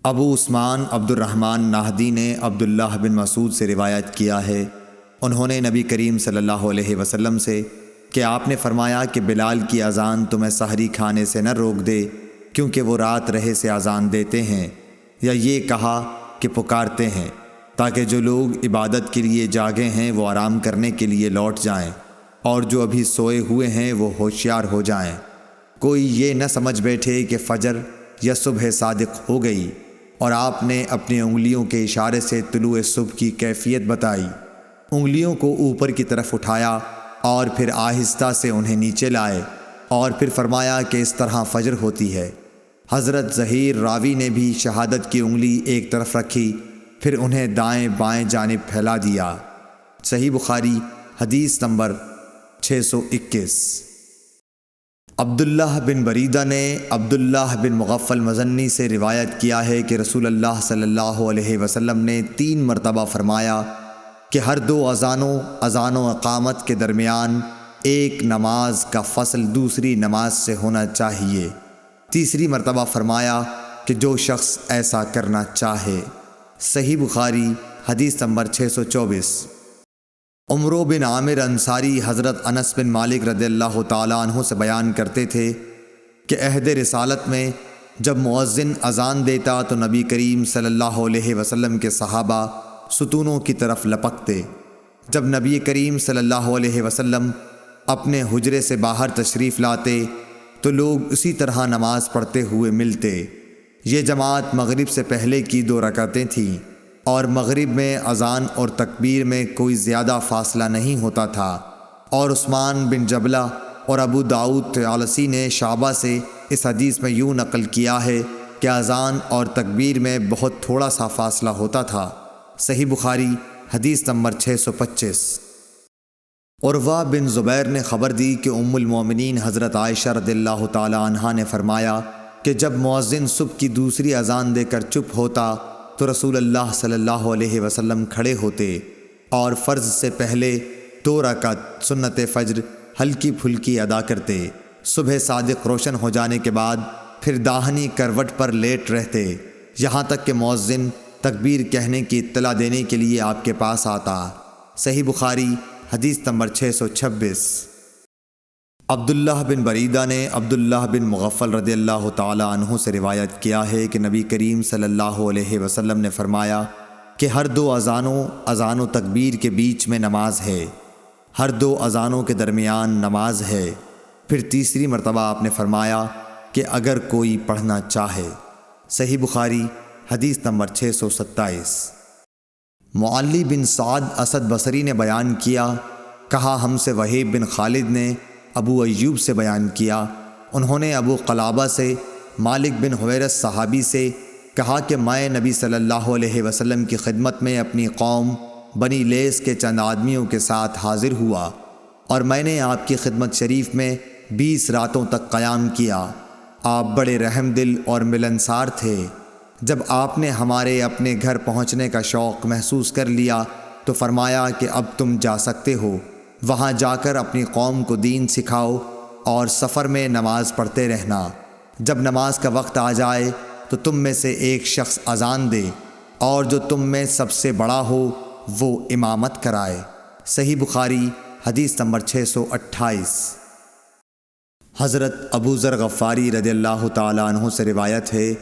ابو عثمان عبد الرحمن نہدی نے عبداللہ بن مسعود سے روایت کیا ہے، انہوں نے نبی کریم صلی اللہ علیہ وسلم سے کہ آپ نے فرمایا کہ بلال کی اذان تمہیں سحری کھانے سے نہ روک دے، کیونکہ وہ رات رہے سے اذان دیتے ہیں، یا یہ کہا کہ پکارتے ہیں، تاکہ جو لوگ عبادت کے لیے جاگے ہیں وہ آرام کرنے کے لیے لوٹ جائیں، اور جو ابھی سوئے ہوئے ہیں وہ ہوشیار ہو جائیں۔ کوئی یہ نہ سمجھ بیٹھے کہ فجر یا صبح صادق ہو گئی، اور آپ نے اپنی انگلیوں کے اشارے سے طلوع صبح کی کیفیت بتائی۔ انگلیوں کو اوپر کی طرف اٹھایا اور پھر آہستہ سے انہیں نیچے لائے، اور پھر فرمایا کہ اس طرح فجر ہوتی ہے۔ حضرت ظہیر راوی نے بھی شہادت کی انگلی ایک طرف رکھی، پھر انہیں دائیں بائیں جانب پھیلا دیا۔ صحیح بخاری حدیث نمبر 621۔ عبداللہ بن بریدہ نے عبداللہ بن مغفل مزنی سے روایت کیا ہے کہ رسول اللہ صلی اللہ علیہ وسلم نے 3 مرتبہ فرمایا کہ ہر 2 اذان و اقامت کے درمیان ایک نماز کا فصل دوسری نماز سے ہونا چاہیے۔ تیسری مرتبہ فرمایا کہ جو شخص ایسا کرنا چاہے۔ صحیح بخاری حدیث نمبر 624۔ عمرو بن عامر انصاری حضرت انس بن مالک رضی اللہ تعالیٰ عنہ سے بیان کرتے تھے کہ عہد رسالت میں جب مؤذن اذان دیتا تو نبی کریم صلی اللہ علیہ وسلم کے صحابہ ستونوں کی طرف لپکتے۔ جب نبی کریم صلی اللہ علیہ وسلم اپنے حجرے سے باہر تشریف لاتے تو لوگ اسی طرح نماز پڑھتے ہوئے ملتے۔ یہ جماعت مغرب سے پہلے کی 2 رکعتیں تھیں، اور مغرب میں اذان اور تکبیر میں کوئی زیادہ فاصلہ نہیں ہوتا تھا۔ اور عثمان بن جبلہ اور ابو داؤد طیالسی نے شعبہ سے اس حدیث میں یوں نقل کیا ہے کہ اذان اور تکبیر میں بہت تھوڑا سا فاصلہ ہوتا تھا۔ صحیح بخاری حدیث نمبر 625۔ عروہ بن زبیر نے خبر دی کہ ام المومنین حضرت عائشہ رضی اللہ تعالی عنہا نے فرمایا کہ جب مؤذن صبح کی دوسری اذان دے کر چپ ہوتا تو رسول اللہ صلی اللہ علیہ وسلم کھڑے ہوتے اور فرض سے پہلے 2 رکعت سنت فجر ہلکی پھلکی ادا کرتے۔ صبح صادق روشن ہو جانے کے بعد پھر داہنی کروٹ پر لیٹ رہتے، یہاں تک کہ مؤذن تکبیر کہنے کی اطلاع دینے کے لیے آپ کے پاس آتا۔ صحیح بخاری حدیث نمبر 626۔ عبداللہ بن بریدہ نے عبداللہ بن مغفل رضی اللہ تعالی عنہ سے روایت کیا ہے کہ نبی کریم صلی اللہ علیہ وسلم نے فرمایا کہ ہر 2 اذان و تکبیر کے بیچ میں نماز ہے، ہر 2 اذانوں کے درمیان نماز ہے۔ پھر تیسری مرتبہ آپ نے فرمایا کہ اگر کوئی پڑھنا چاہے۔ صحیح بخاری حدیث نمبر 627۔ معلی بن سعد اسد بصری نے بیان کیا، کہا ہم سے وہیب بن خالد نے ابو ایوب سے بیان کیا، انہوں نے ابو قلابہ سے مالک بن حویرث صحابی سے کہا کہ میں نبی صلی اللہ علیہ وسلم کی خدمت میں اپنی قوم بنی لیس کے چند آدمیوں کے ساتھ حاضر ہوا، اور میں نے آپ کی خدمت شریف میں 20 راتوں تک قیام کیا۔ آپ بڑے رحم دل اور ملنسار تھے۔ جب آپ نے ہمارے اپنے گھر پہنچنے کا شوق محسوس کر لیا تو فرمایا کہ اب تم جا سکتے ہو، وہاں جا کر اپنی قوم کو دین سکھاؤ اور سفر میں نماز پڑھتے رہنا۔ جب نماز کا وقت آ جائے تو تم میں سے ایک شخص اذان دے، اور جو تم میں سب سے بڑا ہو وہ امامت کرائے۔ صحیح بخاری حدیث نمبر 628۔ حضرت ابو ذر غفاری رضی اللہ تعالی عنہ سے روایت ہے،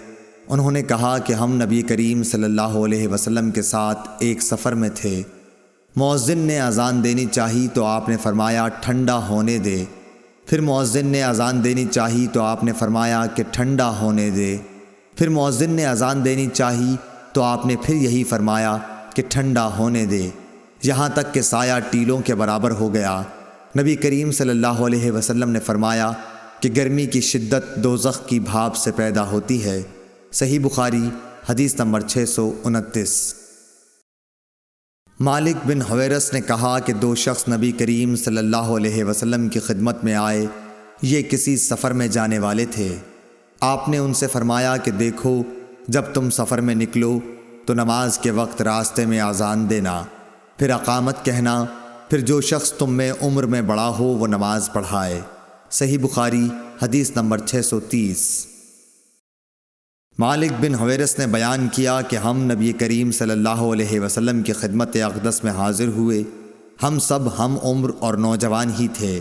انہوں نے کہا کہ ہم نبی کریم صلی اللہ علیہ وسلم کے ساتھ ایک سفر میں تھے۔ مؤذن نے اذان دینی چاہی تو آپ نے فرمایا ٹھنڈا ہونے دے۔ پھر مؤذن نے اذان دینی چاہی تو آپ نے فرمایا کہ ٹھنڈا ہونے دے۔ پھر مؤذن نے اذان دینی چاہی تو آپ نے پھر یہی فرمایا کہ ٹھنڈا ہونے دے، یہاں تک کہ سایہ ٹیلوں کے برابر ہو گیا۔ نبی کریم صلی اللہ علیہ وسلم نے فرمایا کہ گرمی کی شدت دوزخ کی بھاپ سے پیدا ہوتی ہے۔ صحیح بخاری حدیث نمبر 629۔ مالک بن حویرث نے کہا کہ 2 شخص نبی کریم صلی اللہ علیہ وسلم کی خدمت میں آئے، یہ کسی سفر میں جانے والے تھے۔ آپ نے ان سے فرمایا کہ دیکھو، جب تم سفر میں نکلو تو نماز کے وقت راستے میں اذان دینا، پھر اقامت کہنا، پھر جو شخص تم میں عمر میں بڑا ہو وہ نماز پڑھائے۔ صحیح بخاری حدیث نمبر 630۔ مالک بن حویرث نے بیان کیا کہ ہم نبی کریم صلی اللہ علیہ وسلم کی خدمت اقدس میں حاضر ہوئے۔ ہم سب ہم عمر اور نوجوان ہی تھے۔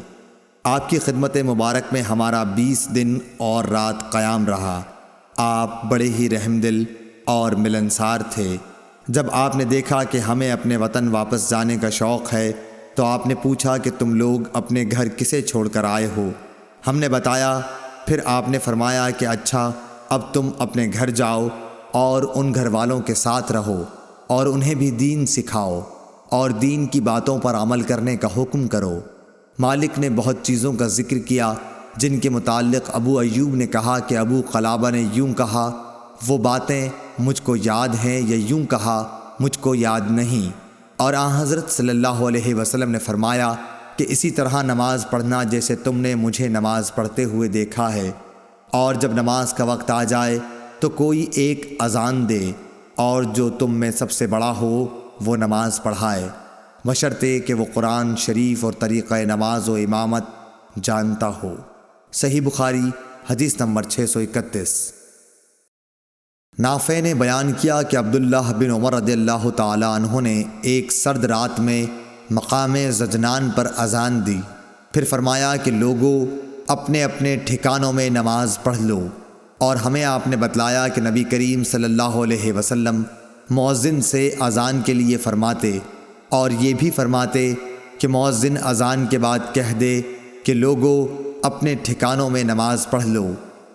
آپ کی خدمت مبارک میں ہمارا 20 دن اور رات قیام رہا۔ آپ بڑے ہی رحم دل اور ملنسار تھے۔ جب آپ نے دیکھا کہ ہمیں اپنے وطن واپس جانے کا شوق ہے تو آپ نے پوچھا کہ تم لوگ اپنے گھر کسے چھوڑ کر آئے ہو؟ ہم نے بتایا۔ پھر آپ نے فرمایا کہ اچھا، اب تم اپنے گھر جاؤ اور ان گھر والوں کے ساتھ رہو اور انہیں بھی دین سکھاؤ اور دین کی باتوں پر عمل کرنے کا حکم کرو۔ مالک نے بہت چیزوں کا ذکر کیا جن کے متعلق ابو ایوب نے کہا کہ ابو قلابہ نے یوں کہا، وہ باتیں مجھ کو یاد ہیں، یا یوں کہا، مجھ کو یاد نہیں۔ اور آن حضرت صلی اللہ علیہ وسلم نے فرمایا کہ اسی طرح نماز پڑھنا جیسے تم نے مجھے نماز پڑھتے ہوئے دیکھا ہے، اور جب نماز کا وقت آ جائے تو کوئی ایک اذان دے اور جو تم میں سب سے بڑا ہو وہ نماز پڑھائے، بشرطے کہ وہ قرآن شریف اور طریقہ نماز و امامت جانتا ہو۔ صحیح بخاری حدیث نمبر 631۔ نافع نے بیان کیا کہ عبداللہ بن عمر رضی اللہ تعالی عنہ نے ایک سرد رات میں مقام زجنان پر اذان دی، پھر فرمایا کہ لوگوں اپنے اپنے ٹھکانوں میں نماز پڑھ لو، اور ہمیں آپ نے بتلایا کہ نبی کریم صلی اللہ علیہ وسلم مؤذن سے اذان کے لیے فرماتے اور یہ بھی فرماتے کہ مؤذن اذان کے بعد کہہ دے کہ لوگوں اپنے ٹھکانوں میں نماز پڑھ لو۔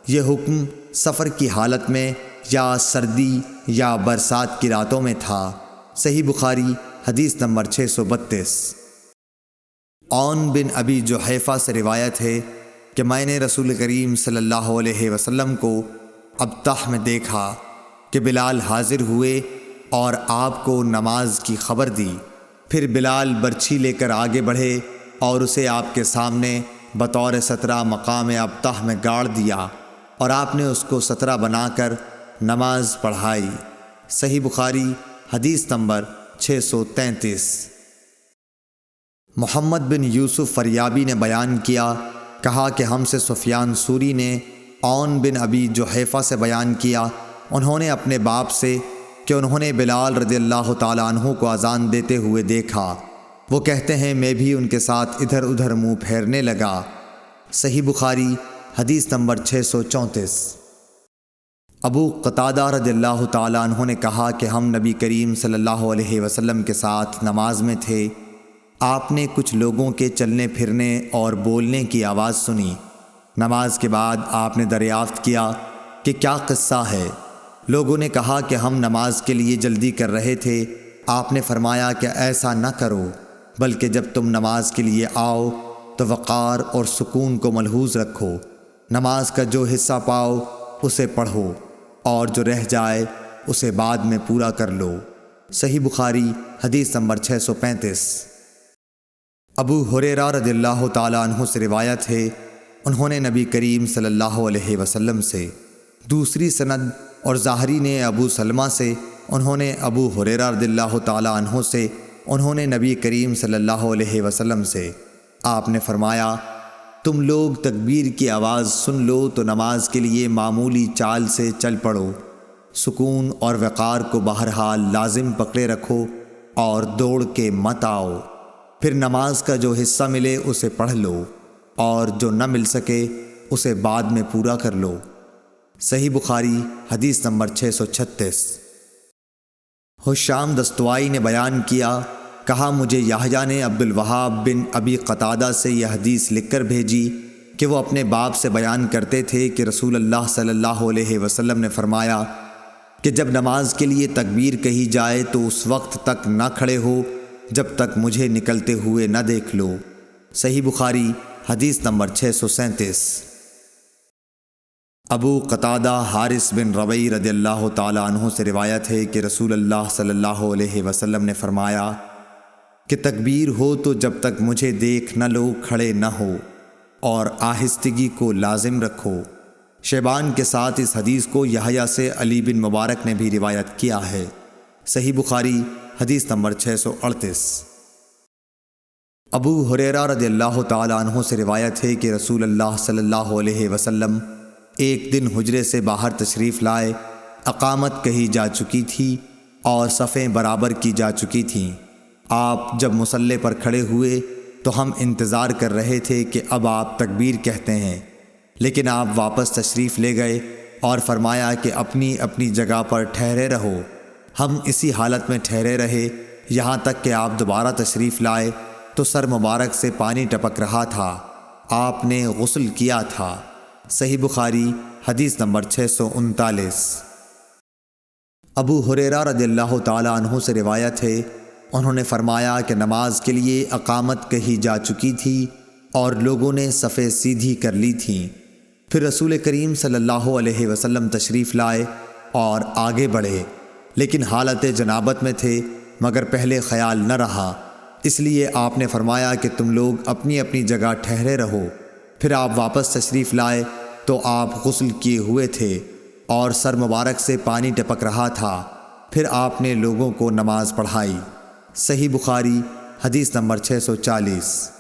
یہ حکم سفر کی حالت میں یا سردی یا برسات کی راتوں میں تھا۔ صحیح بخاری حدیث نمبر 632۔ عون بن ابی جحیفہ سے روایت ہے کہ میں نے رسول کریم صلی اللہ علیہ وسلم کو ابطح میں دیکھا کہ بلال حاضر ہوئے اور آپ کو نماز کی خبر دی۔ پھر بلال برچھی لے کر آگے بڑھے اور اسے آپ کے سامنے بطور سترہ مقام ابطح میں گاڑ دیا، اور آپ نے اس کو سترہ بنا کر نماز پڑھائی۔ صحیح بخاری حدیث نمبر 633۔ محمد بن یوسف فریابی نے بیان کیا، کہا کہ ہم سے سفیان سوری نے عون بن ابی جحیفہ سے بیان کیا، انہوں نے اپنے باپ سے کہ انہوں نے بلال رضی اللہ تعالی عنہ کو اذان دیتے ہوئے دیکھا۔ وہ کہتے ہیں میں بھی ان کے ساتھ ادھر ادھر منہ پھیرنے لگا۔ صحیح بخاری حدیث نمبر 634۔ ابو قتادہ رضی اللہ تعالی عنہ نے کہا کہ ہم نبی کریم صلی اللہ علیہ وسلم کے ساتھ نماز میں تھے۔ آپ نے کچھ لوگوں کے چلنے پھرنے اور بولنے کی آواز سنی۔ نماز کے بعد آپ نے دریافت کیا کہ کیا قصہ ہے؟ لوگوں نے کہا کہ ہم نماز کے لیے جلدی کر رہے تھے۔ آپ نے فرمایا کہ ایسا نہ کرو، بلکہ جب تم نماز کے لیے آؤ تو وقار اور سکون کو ملحوظ رکھو۔ نماز کا جو حصہ پاؤ اسے پڑھو، اور جو رہ جائے اسے بعد میں پورا کر لو۔ صحیح بخاری حدیث نمبر 635۔ ابو ہریرہ رضی اللہ تعالی عنہ سے روایت ہے، انہوں نے نبی کریم صلی اللہ علیہ وسلم سے، دوسری سند اور ظاہری نے ابو سلمہ سے، انہوں نے ابو ہریرہ رضی اللہ تعالی عنہ سے، انہوں نے نبی کریم صلی اللہ علیہ وسلم سے، آپ نے فرمایا تم لوگ تکبیر کی آواز سن لو تو نماز کے لیے معمولی چال سے چل پڑو، سکون اور وقار کو بہرحال لازم پکڑے رکھو اور دوڑ کے مت آؤ۔ پھر نماز کا جو حصہ ملے اسے پڑھ لو، اور جو نہ مل سکے اسے بعد میں پورا کر لو۔ صحیح بخاری حدیث نمبر 636۔ حشام دستوائی نے بیان کیا، کہا مجھے یحییٰ نے عبد الوہاب بن ابی قتادہ سے یہ حدیث لکھ کر بھیجی کہ وہ اپنے باپ سے بیان کرتے تھے کہ رسول اللہ صلی اللہ علیہ وسلم نے فرمایا کہ جب نماز کے لیے تکبیر کہی جائے تو اس وقت تک نہ کھڑے ہو جب تک مجھے نکلتے ہوئے نہ دیکھ لو۔ صحیح بخاری حدیث نمبر 637۔ ابو قتادہ حارث بن ربیع رضی اللہ تعالی عنہ سے روایت ہے کہ رسول اللہ صلی اللہ علیہ وسلم نے فرمایا کہ تکبیر ہو تو جب تک مجھے دیکھ نہ لو کھڑے نہ ہو، اور آہستگی کو لازم رکھو۔ شیبان کے ساتھ اس حدیث کو یحییٰ سے علی بن مبارک نے بھی روایت کیا ہے۔ صحیح بخاری حدیث نمبر 638۔ ابو ہریرہ رضی اللہ تعالی عنہ سے روایت ہے کہ رسول اللہ صلی اللہ علیہ وسلم ایک دن حجرے سے باہر تشریف لائے، اقامت کہی جا چکی تھی اور صفیں برابر کی جا چکی تھیں۔ آپ جب مصلی پر کھڑے ہوئے تو ہم انتظار کر رہے تھے کہ اب آپ تکبیر کہتے ہیں، لیکن آپ واپس تشریف لے گئے اور فرمایا کہ اپنی اپنی جگہ پر ٹھہرے رہو۔ ہم اسی حالت میں ٹھہرے رہے یہاں تک کہ آپ دوبارہ تشریف لائے تو سر مبارک سے پانی ٹپک رہا تھا۔ آپ نے غسل کیا تھا۔ صحیح بخاری حدیث نمبر 639۔ ابو ہریرہ رضی اللہ تعالی عنہ سے روایت ہے، انہوں نے فرمایا کہ نماز کے لیے اقامت کہی جا چکی تھی اور لوگوں نے صفیں سیدھی کر لی تھیں۔ پھر رسول کریم صلی اللہ علیہ وسلم تشریف لائے اور آگے بڑھے، لیکن حالت جنابت میں تھے، مگر پہلے خیال نہ رہا، اس لیے آپ نے فرمایا کہ تم لوگ اپنی اپنی جگہ ٹھہرے رہو۔ پھر آپ واپس تشریف لائے تو آپ غسل کیے ہوئے تھے اور سر مبارک سے پانی ٹپک رہا تھا۔ پھر آپ نے لوگوں کو نماز پڑھائی۔ صحیح بخاری حدیث نمبر 640۔